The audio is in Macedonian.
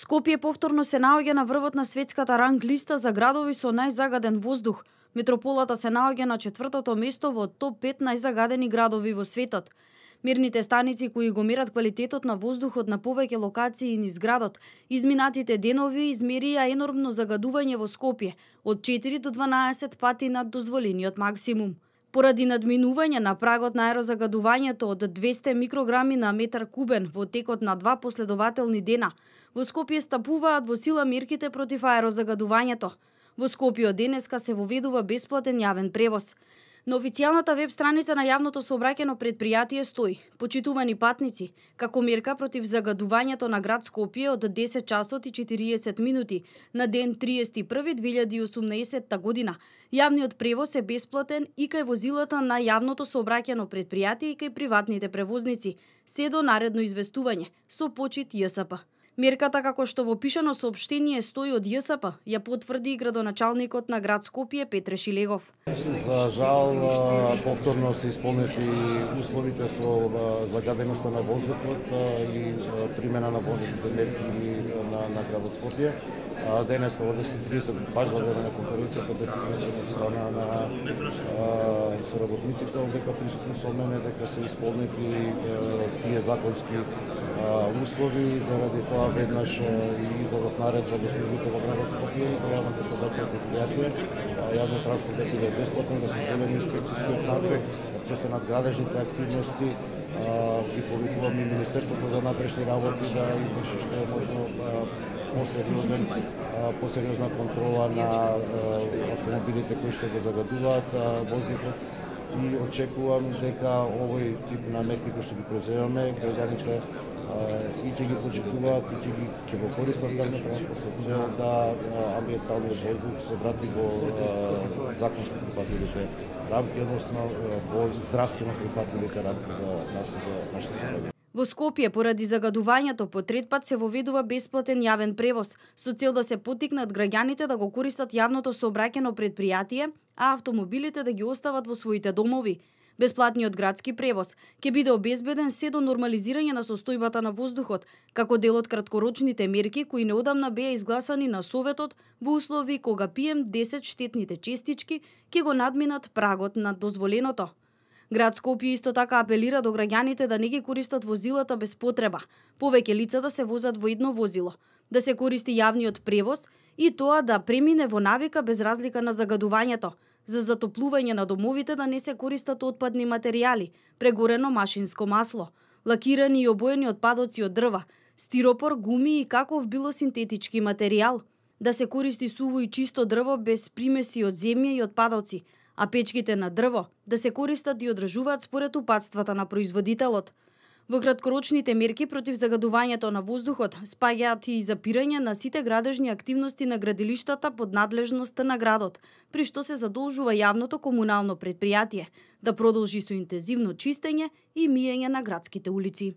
Скопје повторно се наоѓа на врвот на светската ранг листа за градови со најзагаден воздух. Метрополата се наоѓа на 4-то место во топ 5 најзагадени градови во светот. Мерните станици кои го мерат квалитетот на воздухот на повеќе локации низ градот, изминатите денови измерија енормно загадување во Скопје, од 4 до 12 пати над дозволениот максимум. Поради надминување на прагот на аерозагадувањето од 200 микрограми на метар кубен во текот на 2 последователни дена, во Скопје стапуваат во сила мерките против аерозагадувањето. Во Скопје од денеска се воведува бесплатен јавен превоз. На официјалната веб страница на јавното сообраќајно предпријатие стои: почитувани патници, како мерка против загадувањето на град Скопје од 10 часот и 40 минути на ден 31.2018 година, јавниот превоз е бесплатен и кај возилата на јавното сообраќајно предпријатие и кај приватните превозници, се до наредно известување, со почит ЈСП. Мерката, како што во пишано соопштение стои од ЈСП, ја потврди и градоначалникот на град Скопје Петре Шилегов. За жал, повторно се исполнети условите со загаденоста на воздухот и примена на водните мерки на градот Скопје. Денеска во 10:30 баш за време на конференцијата бе известено од страна на соработниците овдека присутни со мене дека се исполнети тие законски услови. Заради тоа веднаш и издадов наредба до службите во градот Скопје и во јавното сообраќајно предпријатие јавниот транспорт да биде бесплатен, да се зголеми инспекцијскиот надзор, да престанат градежните активности. И повикувам и Министерството за внатрешни работи да изврши што е можно посериозна контрола на автомобилите кои што го загадуваат воздухот, и очекувам дека овој тип на мерки кои што ги преземаме, граѓаните и ќе ги почитуваат и ќе го користат јавниот транспорт со цел да амбиенталниот воздух се врати во законски прифатливите рамки, односно во здравствено прифатливите рамки за нас и за нашите сограѓани. Во Скопје, поради загадувањето, по трет пат се воведува бесплатен јавен превоз, со цел да се поттикнат граѓаните да го користат јавното сообраќајно предпријатие, а автомобилите да ги остават во своите домови. Бесплатниот градски превоз ќе биде обезбеден се до нормализирање на состојбата на воздухот, како дел од краткорочните мерки кои неодамна беа изгласани на Советот во услови кога PM10 штетните честички ќе го надминат прагот над дозволеното. Град Скопје исто така апелира до граѓаните да не ги користат возилата без потреба, повеќе лица да се возат во едно возило, да се користи јавниот превоз и тоа да премине во навика без разлика на загадувањето, за затоплување на домовите да не се користат отпадни материјали, прегорено машинско масло, лакирани и обоени отпадоци од дрва, стиропор, гуми и каков било синтетички материјал, да се користи суво и чисто дрво без примеси од земја и отпадоци, а печките на дрво да се користат и одржуваат според упатствата на производителот. Во краткорочните мерки против загадувањето на воздухот спаѓаат и запирање на сите градежни активности на градилиштата под надлежноста на градот, при што се задолжува јавното комунално предпријатие да продолжи со интензивно чистење и миење на градските улици.